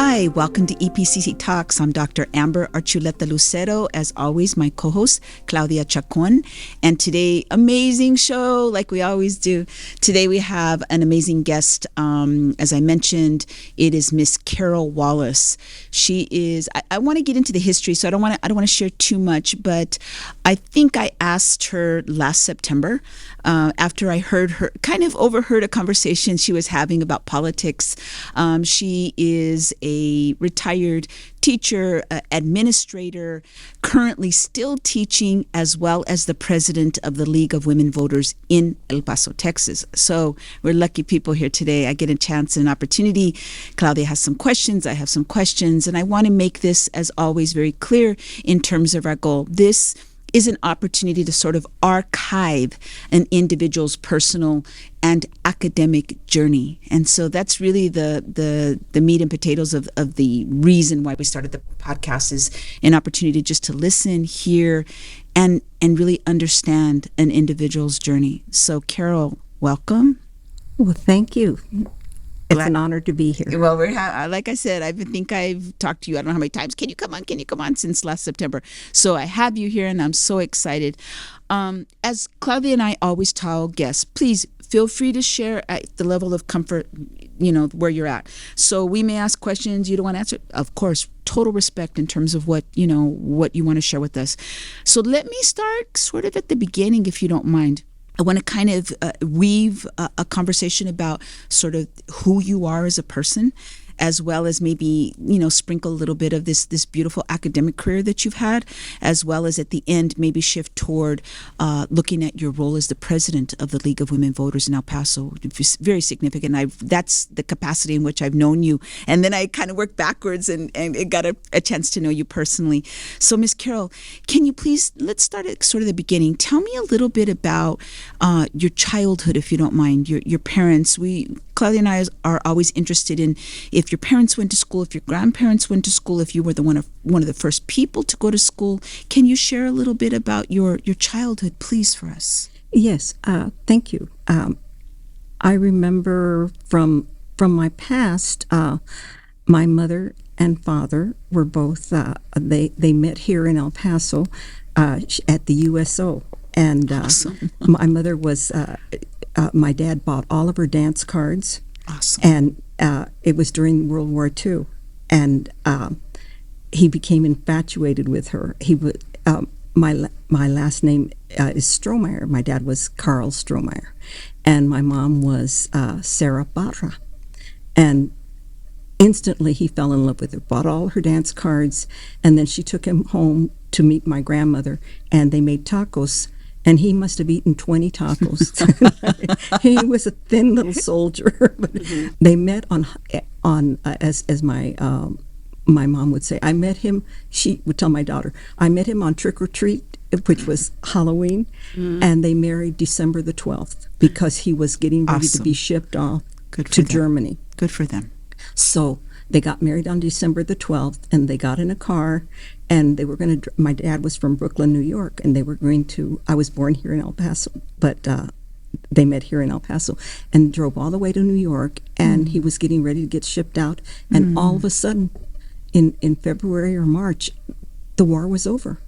Hi, welcome to EPCC Talks. I'm Dr. Amber Archuleta-Lucero. As always, my co-host, Claudia Chacon. And today, amazing show, like we always do. Today we have an amazing guest. As I mentioned, it is Miss Carol Wallace. She is, I want to get into the history, so I don't want to share too much, but I think I asked her last September, after I overheard a conversation she was having about politics. She is a retired teacher, administrator, currently still teaching, as well as the president of the League of Women Voters in El Paso, Texas. So we're lucky people here today. I get a chance and an opportunity. Claudia has some questions. I have some questions. And I want to make this, as always, very clear in terms of our goal. This is an opportunity to sort of archive an individual's personal and academic journey. And so that's really the meat and potatoes of the reason why we started the podcast, is an opportunity just to listen, hear, and really understand an individual's journey. So Carol, welcome. Well, thank you. It's an honor to be here. Well, like I said, I think I've talked to you, I don't know how many times, can you come on, since last September. So I have you here, and I'm so excited. As Claudia and I always tell guests, please feel free to share at the level of comfort, where you're at. So we may ask questions you don't want to answer. Of course, total respect in terms of what you want to share with us. So let me start sort of at the beginning, if you don't mind. I want to kind of weave a conversation about sort of who you are as a person, as well as maybe, sprinkle a little bit of this beautiful academic career that you've had, as well as at the end, maybe shift toward looking at your role as the president of the League of Women Voters in El Paso. It's very significant. That's the capacity in which I've known you. And then I kind of worked backwards and got a chance to know you personally. So Ms. Carol, can you please, let's start at sort of the beginning. Tell me a little bit about your childhood, if you don't mind, your parents. Claudia and I are always interested in if your parents went to school, if your grandparents went to school, if you were one of the first people to go to school. Can you share a little bit about your childhood, please, for us? Yes, thank you. I remember from my past, my mother and father were both, they met here in El Paso at the USO. And awesome. My mother was, my dad bought all of her dance cards. Awesome. And it was during World War II. And he became infatuated with her. He was, my last name is Strohmeyer. My dad was Carl Strohmeyer. And my mom was Sarah Barra. And instantly he fell in love with her, bought all her dance cards, and then she took him home to meet my grandmother, and they made tacos. And he must have eaten 20 tacos. He was a thin little soldier. But they met on as my mom would say, I met him. She would tell my daughter, I met him on Trick or Treat, which was Halloween, and they married December the 12th because he was getting ready to be shipped off to Germany. Good for them. So they got married on December the 12th, and they got in a car, and they were going to, my dad was from Brooklyn, New York, and they were going to, I was born here in El Paso, but they met here in El Paso, and drove all the way to New York, and he was getting ready to get shipped out, and all of a sudden, in February or March, the war was over.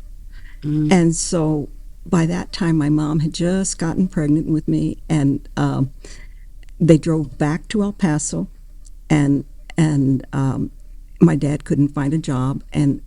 And so by that time, my mom had just gotten pregnant with me, and they drove back to El Paso, and my dad couldn't find a job, and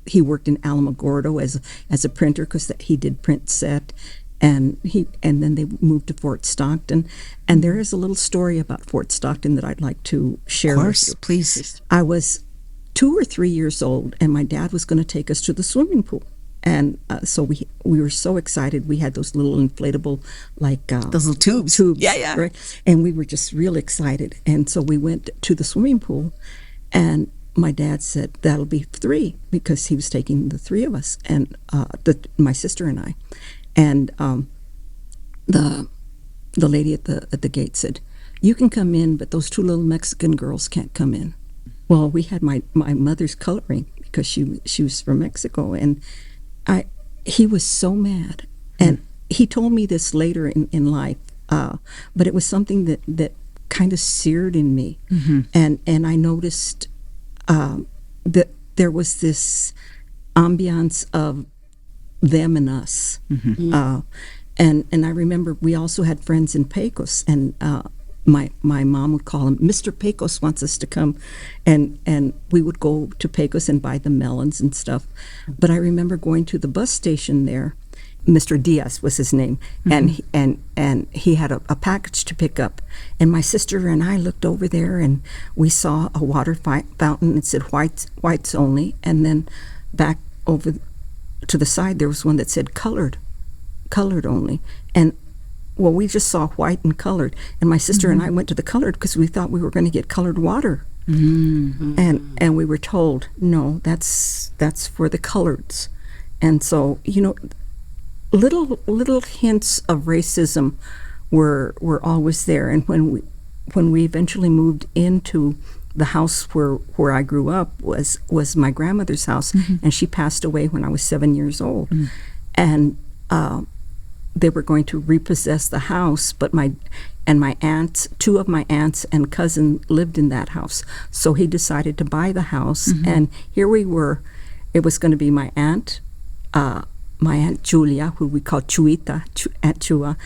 he worked in Alamogordo as a printer because he did print set, and then they moved to Fort Stockton, and there is a little story about Fort Stockton that I'd like to share. Of course, with you. please. I was 2 or 3 years old, and my dad was going to take us to the swimming pool. And so we were so excited. We had those little inflatable, like those little tubes. Yeah. Right? And we were just real excited. And so we went to the swimming pool, and my dad said, that'll be 3, because he was taking the 3 of us, and my sister and I. And the lady at the gate said, you can come in, but those 2 little Mexican girls can't come in. Well, we had my mother's coloring because she was from Mexico, and he was so mad, and he told me this later in life, but it was something that kind of seared in me. And I noticed that there was this ambiance of them and us. And I remember we also had friends in Pecos, and my mom would call him, Mr. Pecos wants us to come, and we would go to Pecos and buy the melons and stuff. But I remember going to the bus station there. Mr. Diaz was his name, and he had a package to pick up. And my sister and I looked over there, and we saw a water fountain. It said whites only, and then back over to the side there was one that said colored only. And well, we just saw white and colored, and my sister and I went to the colored because we thought we were going to get colored water. And we were told, no, that's for the coloreds. And so, you know, little hints of racism were always there. And when we eventually moved into the house where I grew up was my grandmother's house, and she passed away when I was 7 years old. And they were going to repossess the house, but my aunts, two of my aunts and cousin lived in that house. So he decided to buy the house, and here we were. It was going to be my aunt Julia, who we call Chuita, Aunt Chua,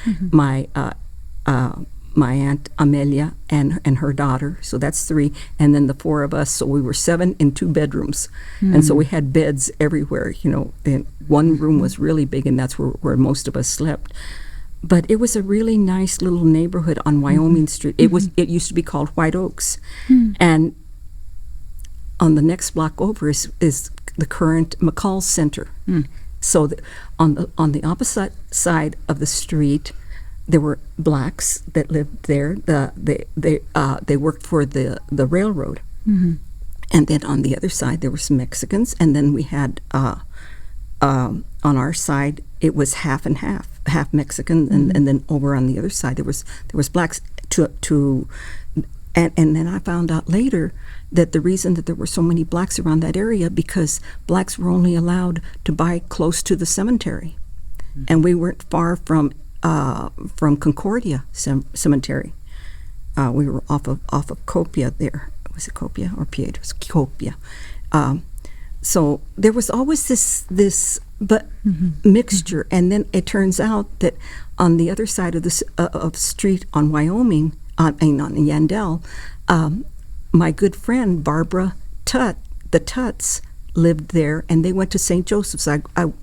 my aunt Amelia and her daughter, so that's 3, and then the 4 of us, so we were 7 in 2 bedrooms. And so we had beds everywhere, you know, and one room was really big, and that's where most of us slept. But it was a really nice little neighborhood on Wyoming Street. It used to be called White Oaks, and on the next block over is the current McCall Center. So on the opposite side of the street, there were blacks that lived there. They worked for the railroad, and then on the other side there were some Mexicans, and then we had on our side it was half and half Mexican, and then over on the other side there was blacks. And then I found out later that the reason that there were so many blacks around that area because blacks were only allowed to buy close to the cemetery, and we weren't far from Concordia Cemetery. We were off of Copia there. Was it Copia or Piedra? It was Copia. So there was always this mixture, and then it turns out that on the other side of the street on Wyoming, on Yandell, my good friend Barbara Tutt, the Tutts, lived there, and they went to St. Joseph's.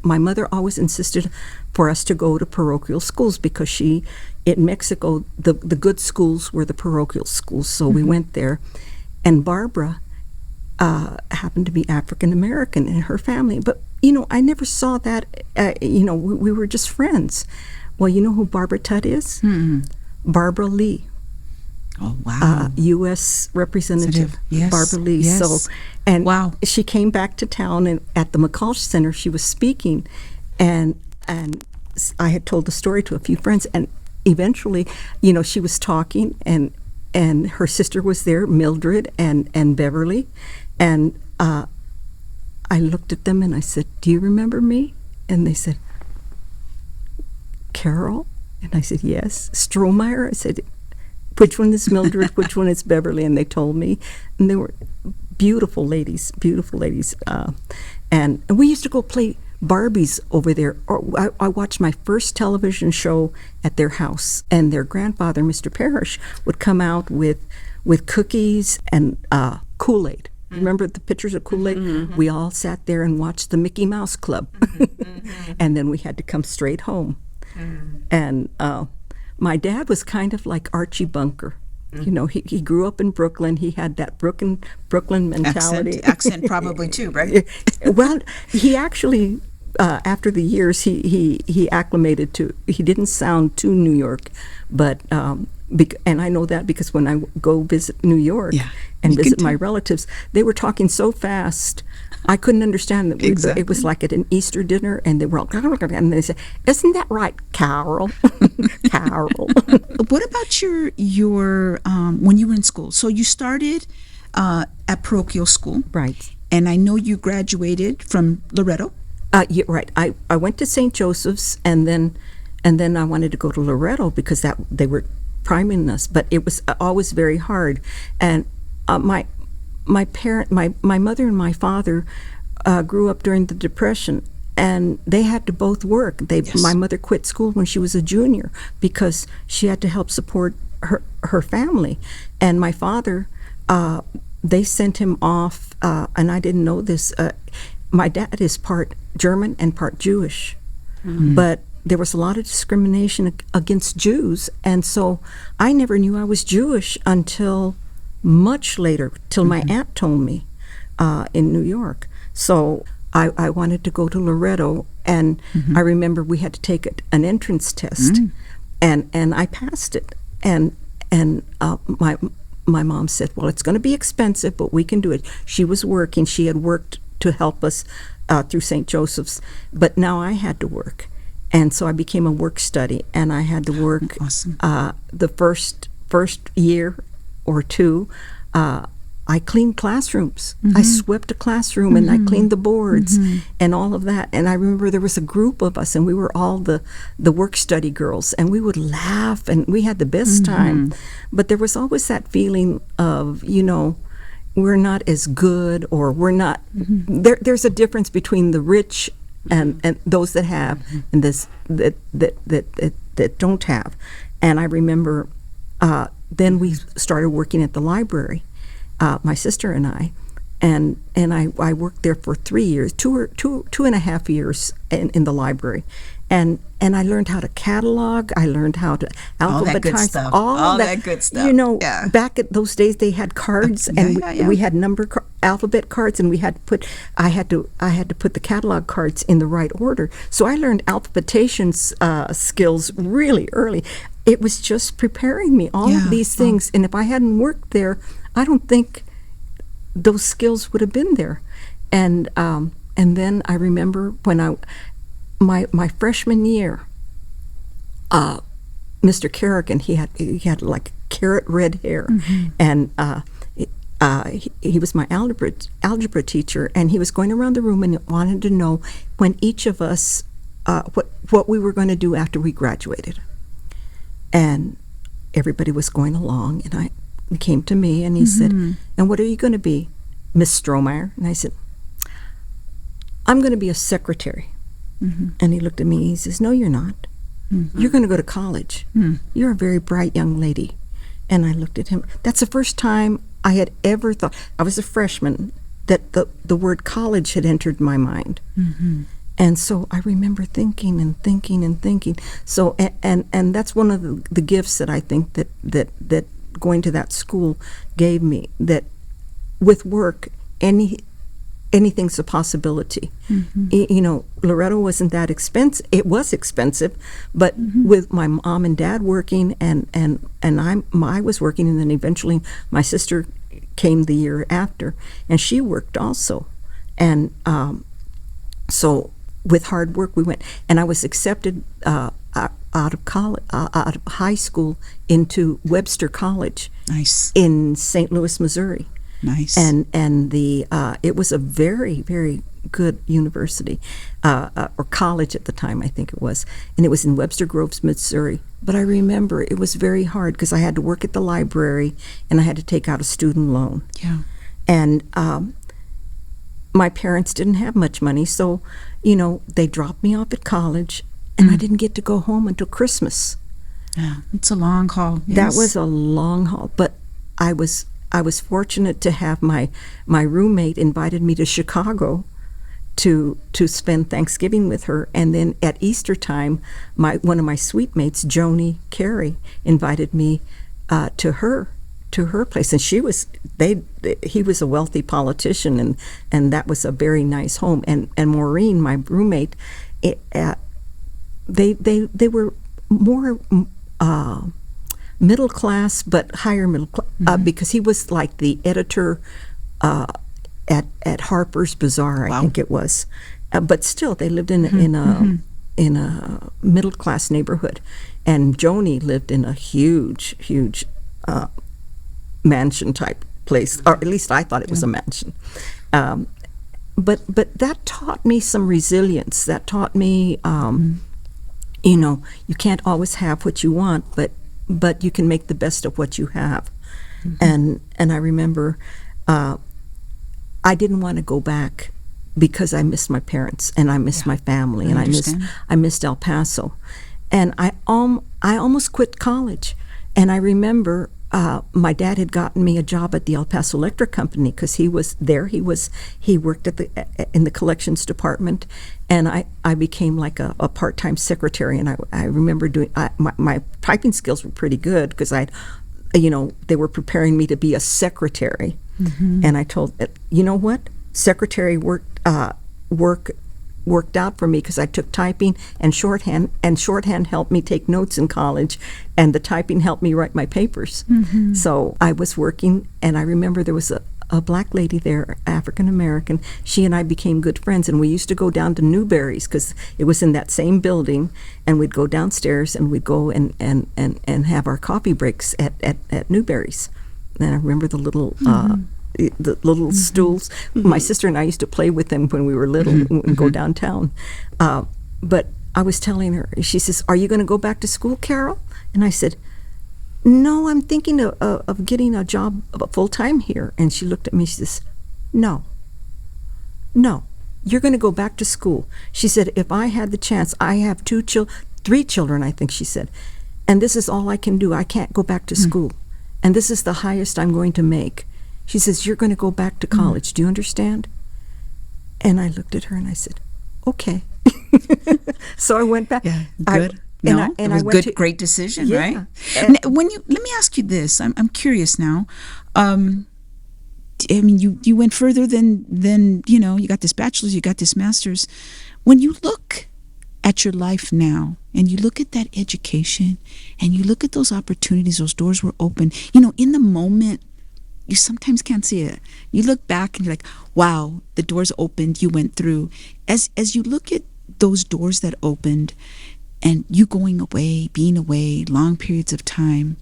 My mother always insisted for us to go to parochial schools because in Mexico, the good schools were the parochial schools, so we went there. And Barbara happened to be African American in her family, but you know, I never saw that. We were just friends. Well, you know who Barbara Tutt is? Barbara Lee. Oh, wow. U.S. Representative Barbara Lee. Yes. So, and she came back to town, and at the McCall Center, she was speaking, and I had told the story to a few friends, and eventually, you know, she was talking, and her sister was there, Mildred and Beverly, and I looked at them and I said, "Do you remember me?" And they said, "Carol?" And I said, "Yes." "Strohmeyer?" I said, "Which one is Mildred? Which one is Beverly?" And they told me, and they were beautiful ladies. And we used to go play Barbies over there. Or I watched my first television show at their house, and their grandfather, Mr. Parrish, would come out with cookies and Kool-Aid. Remember the pictures of Kool-Aid? We all sat there and watched the Mickey Mouse Club, and then we had to come straight home. And my dad was kind of like Archie Bunker. You know, he grew up in Brooklyn. He had that Brooklyn mentality. Accent probably too, right? Well, he actually, after the years, he acclimated to. He didn't sound too New York, but and I know that because when I go visit New York and visit my relatives, they were talking so fast. I couldn't understand that. Exactly. It was like at an Easter dinner, and they were all, and they said, "Isn't that right, Carol?" Carol. What about your when you were in school? So you started at parochial school, Right. and I know you graduated from Loretto. Yeah, right. I went to St. Joseph's, and then I wanted to go to Loretto because they were priming us, but it was always very hard. And my mother and my father grew up during the Depression, and they had to both work. My mother quit school when she was a junior because she had to help support her family, and my father, they sent him off, and I didn't know this. My dad is part German and part Jewish, but there was a lot of discrimination against Jews, and so I never knew I was Jewish until much later, till my aunt told me in New York. So I wanted to go to Loretto, and I remember we had to take an entrance test, and I passed it. And my mom said, well, it's going to be expensive, but we can do it. She was working. She had worked to help us through St. Joseph's, but now I had to work. And so I became a work study, and I had to work the first year or two. I cleaned classrooms. I swept a classroom, and I cleaned the boards and all of that. And I remember there was a group of us, and we were all the work study girls, and we would laugh, and we had the best time. But there was always that feeling of, we're not as good, or we're not. There's a difference between the rich and those that have, and this that don't have. And I remember then we started working at the library. My sister and I, and I worked there for 3 years, two and a half years in the library, and I learned how to catalog. I learned how to alphabetize all that good stuff. Back at those days they had cards, and we had alphabet cards, and I had to put the catalog cards in the right order. So I learned alphabetization skills really early. It was just preparing me all of these things, and if I hadn't worked there, I don't think those skills would have been there. And then I remember when my freshman year, Mr. Kerrigan, he had like carrot red hair, and he was my algebra teacher, and he was going around the room and wanted to know when each of us what we were going to do after we graduated. And everybody was going along, and he came to me and he said, and what are you going to be, Miss Strohmeyer? And I said, I'm going to be a secretary. And he looked at me and he says, no, you're not. You're going to go to college. You're a very bright young lady. And I looked at him. That's the first time I had ever thought, I was a freshman, that the word college had entered my mind. And so I remember thinking and thinking and thinking. So, and that's one of the gifts that I think that going to that school gave me, that with work, anything's a possibilty. Loretto wasn't that expensive. It was expensive, but with my mom and dad working, and I was working, and then eventually my sister came the year after, and she worked also. And so with hard work we went, and I was accepted out of college, out of high school, into Webster College. Nice. In St. Louis, Missouri. Nice. And it was a very, very good university, or college at the time, I think it was, and it was in Webster Groves, Missouri. But I remember it was very hard because I had to work at the library, and I had to take out a student loan. Yeah. And my parents didn't have much money, so they dropped me off at college, and I didn't get to go home until Christmas. Yeah, it's a long haul. Yes. That was a long haul, but I was fortunate to have my roommate invited me to Chicago to spend Thanksgiving with her, and then at Easter time, one of my suite mates, Joni Carey, invited me to her place, and he was a wealthy politician, and that was a very nice home. And Maureen, my roommate, they were more middle class, but higher middle class, because he was like the editor at Harper's Bazaar, I think it was. But still, they lived in a middle class neighborhood, and Joni lived in a huge mansion type place, or at least I thought it was a mansion. But that taught me some resilience. That taught me, you can't always have what you want, but but you can make the best of what you have. And I remember I didn't want to go back because I missed my parents and I missed my family, and I missed El Paso, and I almost quit college. And I remember my dad had gotten me a job at the El Paso Electric Company because he was there. He worked in the collections department, and I became like a part-time secretary. And I remember doing my typing skills were pretty good because they were preparing me to be a secretary. And I told, you know what, secretary worked out for me because I took typing and shorthand helped me take notes in college, and the typing helped me write my papers. So I was working, and I remember there was a black lady there, African American. She and I became good friends, and we used to go down to Newberry's because it was in that same building, and we'd go downstairs and we'd go and have our coffee breaks at Newberry's. And I remember the little stools. My sister and I used to play with them when we were little and go downtown. But I was telling her, she says, "Are you going to go back to school, Carol?" And I said, "No, I'm thinking of getting a job full-time here." And she looked at me, she says, No, you're going to go back to school. She said, "If I had the chance, I have 3 children, I think she said, and this is all I can do. I can't go back to school. And this is the highest I'm going to make." She says, "You're going to go back to college. Do you understand?" And I looked at her and I said, "Okay." So I went back. Yeah, good. It was a great decision, right? Let me ask you this. I'm curious now. I mean, you went further than you got this bachelor's, you got this master's. When you look at your life now, and you look at that education, and you look at those opportunities, those doors were open. In the moment, you sometimes can't see it. You look back and you're like, wow, the doors opened, you went through. As you look at those doors that opened, and you going away, being away, long periods of time,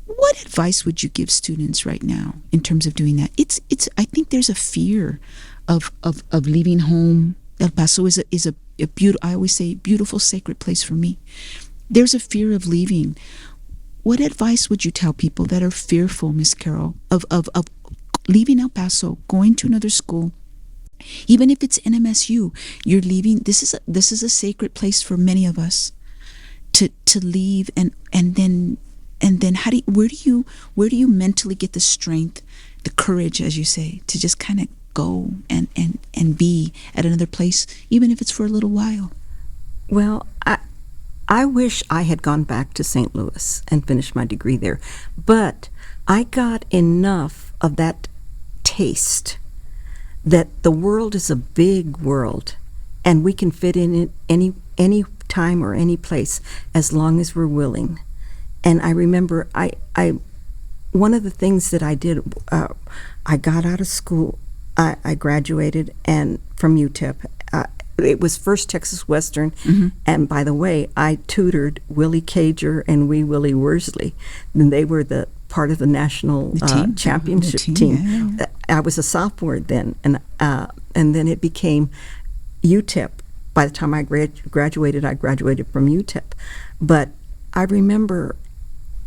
what advice would you give students right now in terms of doing that? I think there's a fear of leaving home. El Paso is a beautiful, I always say, beautiful, sacred place for me. There's a fear of leaving. What advice would you tell people that are fearful, Miss Carol, of leaving El Paso, going to another school, even if it's NMSU? You're leaving. This is a sacred place for many of us to leave, and then where do you mentally get the strength, the courage, as you say, to just kind of go and be at another place, even if it's for a little while? Well, I wish I had gone back to St. Louis and finished my degree there, but I got enough of that taste that the world is a big world, and we can fit in it any time or any place as long as we're willing. And I remember one of the things that I did, I got out of school, I graduated and from UTEP. It was First Texas Western, and by the way, I tutored Willie Cager and Wee Willie Worsley, and they were the part of the national championship team. Yeah. I was a sophomore then, and then it became UTEP. By the time I graduated, I graduated from UTEP. But I remember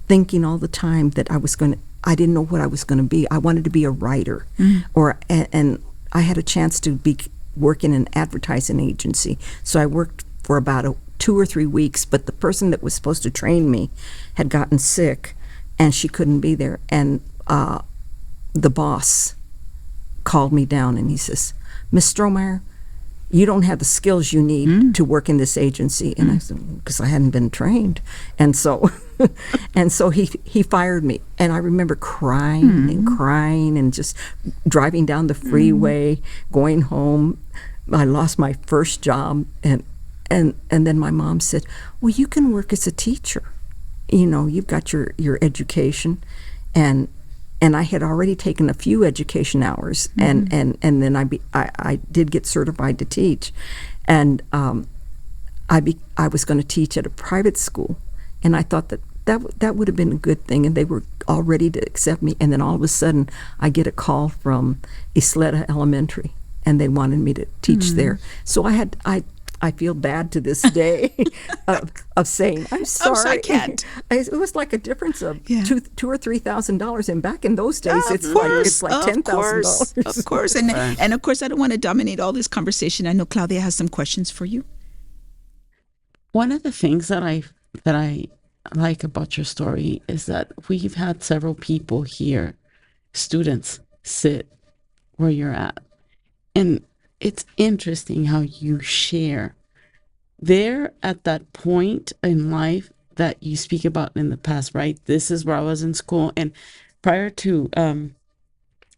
thinking all the time that I didn't know what I was going to be. I wanted to be a writer, and I had a chance to work in an advertising agency. So I worked for about 2 or 3 weeks, but the person that was supposed to train me had gotten sick, and she couldn't be there. And the boss called me down, and he says, "Miss Strohmeyer, you don't have the skills you need to work in this agency." And I said, because I hadn't been trained. And so he fired me. And I remember crying and just driving down the freeway, going home. I lost my first job, and then my mom said, "Well, you can work as a teacher. You've got your education." And I had already taken a few education hours, and then I did get certified to teach, and I was going to teach at a private school, and I thought that would have been a good thing, and they were all ready to accept me. And then all of a sudden, I get a call from Isleta Elementary, and they wanted me to teach there. So I I feel bad to this day of saying I'm sorry. I can't. It was like a difference of Yeah. $2,000 or $3,000, and back in those days, Of it's course, like $10,000. Of course, and of course, I don't want to dominate all this conversation. I know Claudia has some questions for you. One of the things that I like about your story is that we've had several people here, students, sit where you're at. And it's interesting how you share. They're at that point in life that you speak about in the past, right? This is where I was in school. And prior to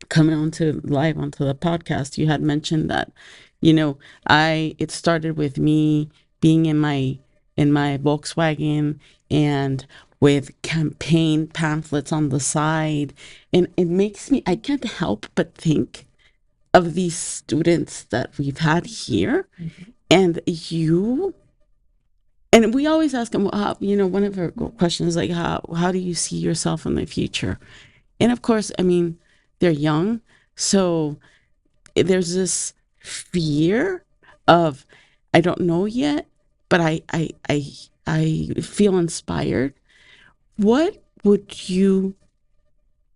coming onto the podcast, you had mentioned that, it started with me being in my Volkswagen and with campaign pamphlets on the side. And it makes me, I can't help but think of these students that we've had here. And and we always ask them, one of our questions is like, how do you see yourself in the future? And of course, I mean, they're young. So there's this fear of, I don't know yet, but I feel inspired. What would your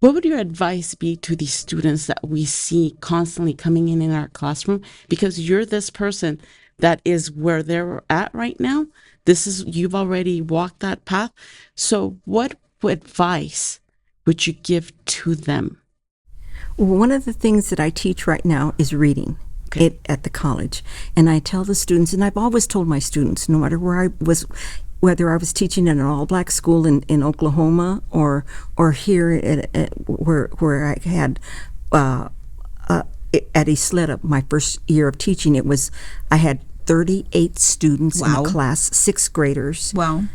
advice be to these students that we see constantly coming in our classroom? Because you're this person that is where they're at right now. You've already walked that path. So what advice would you give to them? Well, one of the things that I teach right now is reading. Okay. At the college. And I tell the students, and I've always told my students, no matter whether I was teaching in an all-black school in Oklahoma or here where I had at Isleta, my first year of teaching, I had 38 students in a class, sixth graders. Wow.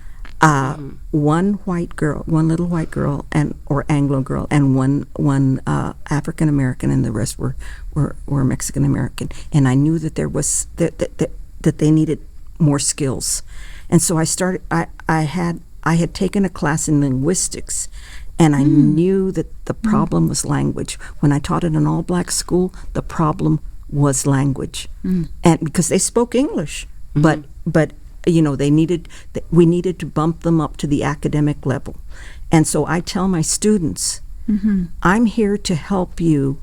One little white girl or Anglo girl, and one African American, and the rest were Mexican American. And I knew that there was that they needed more skills, and so I started. I had taken a class in linguistics, and I knew that the problem was language. When I taught at an all-black school, the problem was language, and because they spoke English, but we needed to bump them up to the academic level. And so I tell my students, I'm here to help you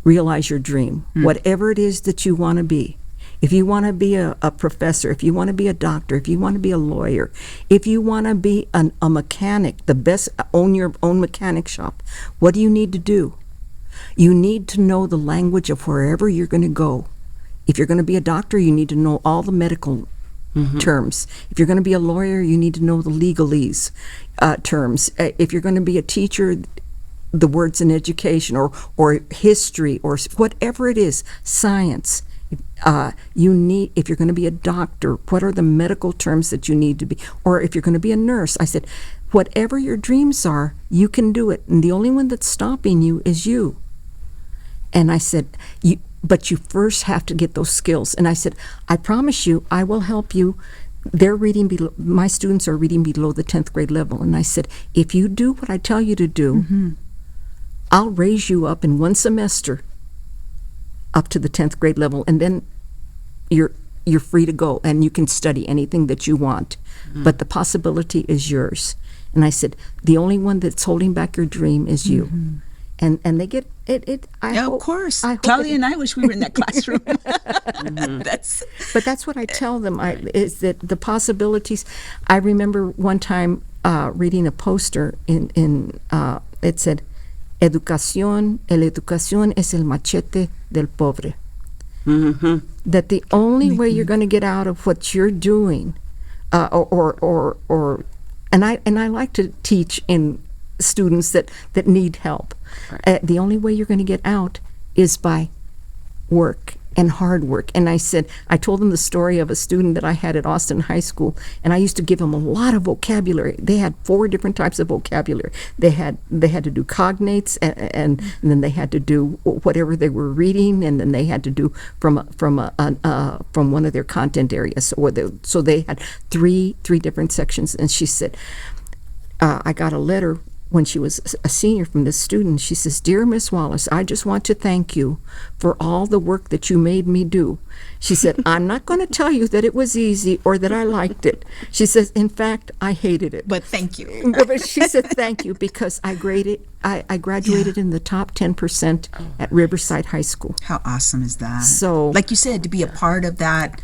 realize your dream, whatever it is that you want to be. If you want to be a professor, if you want to be a doctor, if you want to be a lawyer, if you want to be a mechanic, own your own mechanic shop, what do you need to do? You need to know the language of wherever you're going to go. If you're going to be a doctor, you need to know all the medical terms. If you're going to be a lawyer, you need to know the legalese terms. If you're going to be a teacher, the words in education or history or whatever it is, science. If you're going to be a doctor, what are the medical terms that you need to be? Or if you're going to be a nurse, I said, whatever your dreams are, you can do it. And the only one that's stopping you is you. And I said, but you first have to get those skills. And I said, I promise you, I will help you. My students are reading below the 10th grade level. And I said, if you do what I tell you to do, I'll raise you up in one semester up to the 10th grade level. And then you're free to go and you can study anything that you want. But the possibility is yours. And I said, the only one that's holding back your dream is you. And they get it. Of course. Claudia and I wish we were in that classroom. But that's what I tell them. Is that the possibilities? I remember one time reading a poster in it said, el educación es el machete del pobre. That the only way you're going to get out of what you're doing, and I like to teach in students that need help. Right. The only way you're going to get out is by work and hard work. And I told them the story of a student that I had at Austin High School, and I used to give them a lot of vocabulary. They had 4 different types of vocabulary. They had to do cognates, and then they had to do whatever they were reading, and then they had to do from one of their content areas. So they had three different sections. And she said, I got a letter when she was a senior from this student. She says, "Dear Miss Wallace, I just want to thank you for all the work that you made me do." She said, "I'm not going to tell you that it was easy or that I liked it." She says, "In fact, I hated it." But thank you. But she said, "Thank you, because I graduated in the top 10% at Riverside High School." How awesome is that? So, like you said, to be a part of that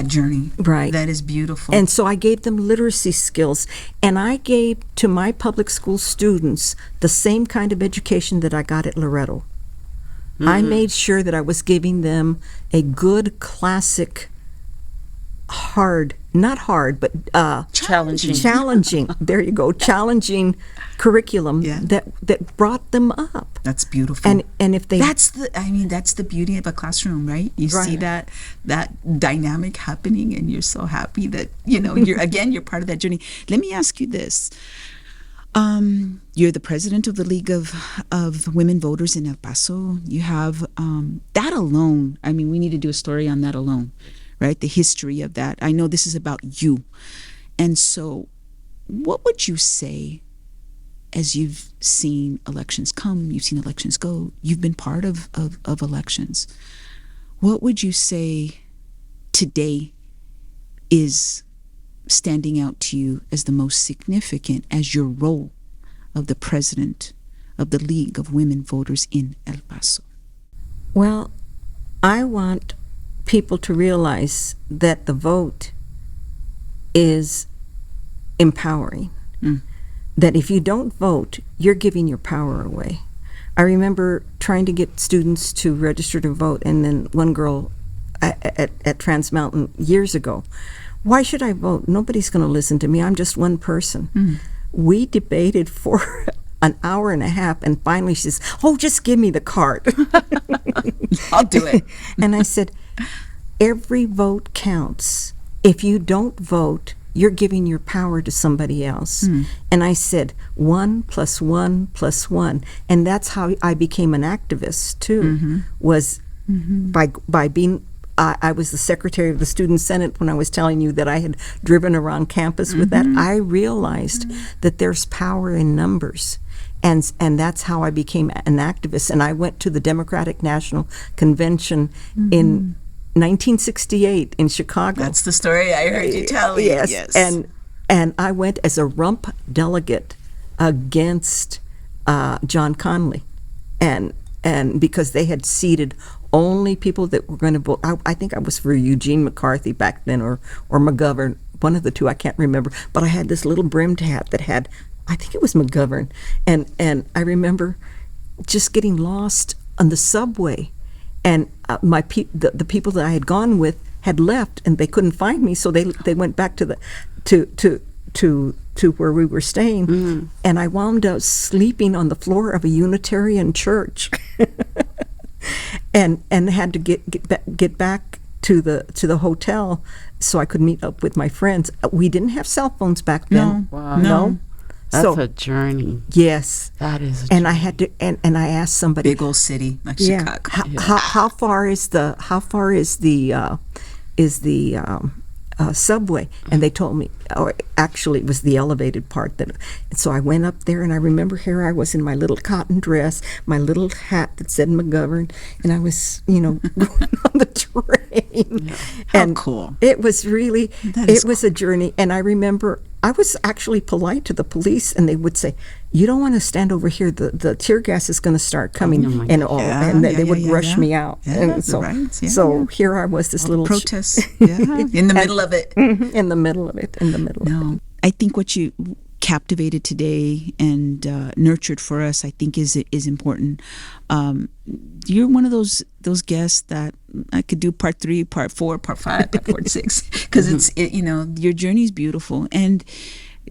journey. Right. That is beautiful. And so I gave them literacy skills, and I gave to my public school students the same kind of education that I got at Loretto. I made sure that I was giving them a good classic, not hard, but challenging. There you go, challenging curriculum that brought them up. That's beautiful. And if they that's the beauty of a classroom, right? You see that dynamic happening, and you're so happy that you're part of that journey. Let me ask you this. You're the president of the League of Women Voters in El Paso. You have that alone. I mean, we need to do a story on that alone, right? The history of that. I know this is about you. And so what would you say, as you've seen elections come, you've seen elections go, you've been part of elections, what would you say today is standing out to you as the most significant as your role of the president of the League of Women Voters in El Paso? Well, I want people to realize that the vote is empowering. That if you don't vote, you're giving your power away. I remember trying to get students to register to vote, and then one girl at Trans Mountain years ago, "Why should I vote? Nobody's going to listen to me. I'm just one person." We debated for an hour and a half, and finally she says, "Oh, just give me the card." I'll do it. And I said, every vote counts. If you don't vote, you're giving your power to somebody else. And I said, 1 + 1 + 1. And that's how I became an activist, too, was by being... I was the secretary of the Student Senate when I was telling you that I had driven around campus with that. I realized that there's power in numbers. And that's how I became an activist. And I went to the Democratic National Convention in 1968 in Chicago. That's the story I heard you tell me. Yes. And I went as a rump delegate against John Connally. And because they had seated only people that were going to vote. I think I was for Eugene McCarthy back then, or McGovern, one of the two, I can't remember. But I had this little brimmed hat that had, I think it was McGovern. And I remember just getting lost on the subway. And the people that I had gone with had left, and they couldn't find me, so they went back to where we were staying, and I wound up sleeping on the floor of a Unitarian church, and had to get back to the hotel so I could meet up with my friends. We didn't have cell phones back then. No. That's a journey. Yes, that is. A and journey. I had to, and I asked somebody, big old city like Chicago. How far is the subway? And they told me, or actually it was the elevated part. And so I went up there, and I remember here I was in my little cotton dress, my little hat that said McGovern, and I was, going on the train. Yeah. How And cool. It was really, It was a journey. And I remember I was actually polite to the police, and they would say, "You don't want to stand over here. The tear gas is going to start coming," and they would rush me out. Yeah, and so here I was, this little protest. In the middle of it. In the middle of it. No, I think what you captivated today and nurtured for us, I think is important. You're one of those guests that I could do part 3, part 4, part 5, part 46, because your journey is beautiful, and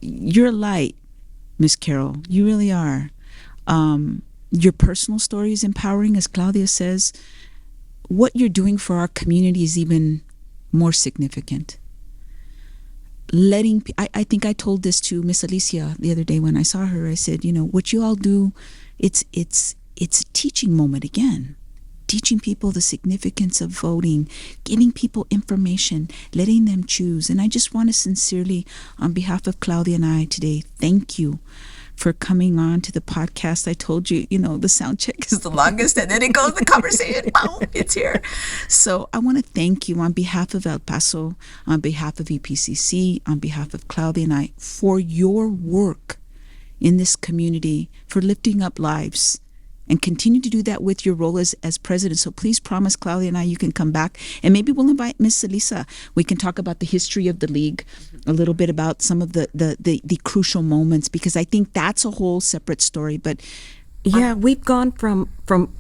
you're a light, Miss Carol. You really are. Your personal story is empowering, as Claudia says. What you're doing for our community is even more significant. I think I told this to Miss Alicia the other day when I saw her. I said, what you all do, it's a teaching moment again. Teaching people the significance of voting, giving people information, letting them choose. And I just want to sincerely, on behalf of Claudia and I today, thank you for coming on to the podcast. I told you, the sound check is the longest, and then it goes, the conversation, boom, it's here. So I want to thank you on behalf of El Paso, on behalf of EPCC, on behalf of Claudia and I, for your work in this community, for lifting up lives, and continue to do that with your role as president. So please promise Claudia and I you can come back, and maybe we'll invite Miss Elisa. We can talk about the history of the league, a little bit about some of the crucial moments, because I think that's a whole separate story. But yeah, we've gone from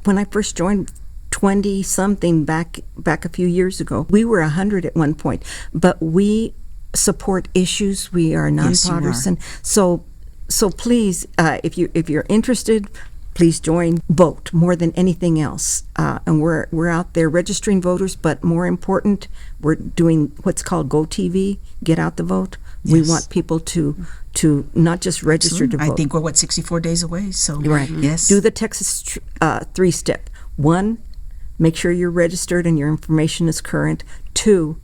when I first joined 20 something back a few years ago. We were 100 at one point, but we support issues. We are nonpartisan. Yes, you are. So please, if you're interested, please join. Vote more than anything else, and we're out there registering voters. But more important, we're doing what's called GoTV, Get Out the Vote. Yes. We want people to not just register to vote. I think we're 64 days away. So right, yes, do the Texas 3-step. 1, make sure you're registered and your information is current. 2,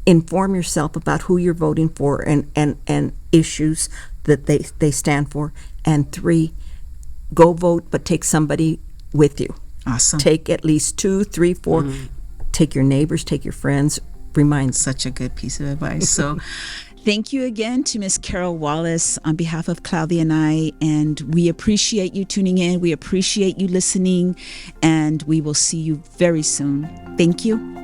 inform yourself about who you're voting for and issues that they stand for. And 3, go vote, but take somebody with you. Awesome. Take at least 2, 3, 4. Take your neighbors, take your friends. Remind. Such a good piece of advice. So thank you again to Miss Carol Wallace on behalf of Claudia and I, and we appreciate you tuning in. We appreciate you listening, and we will see you very soon. Thank you.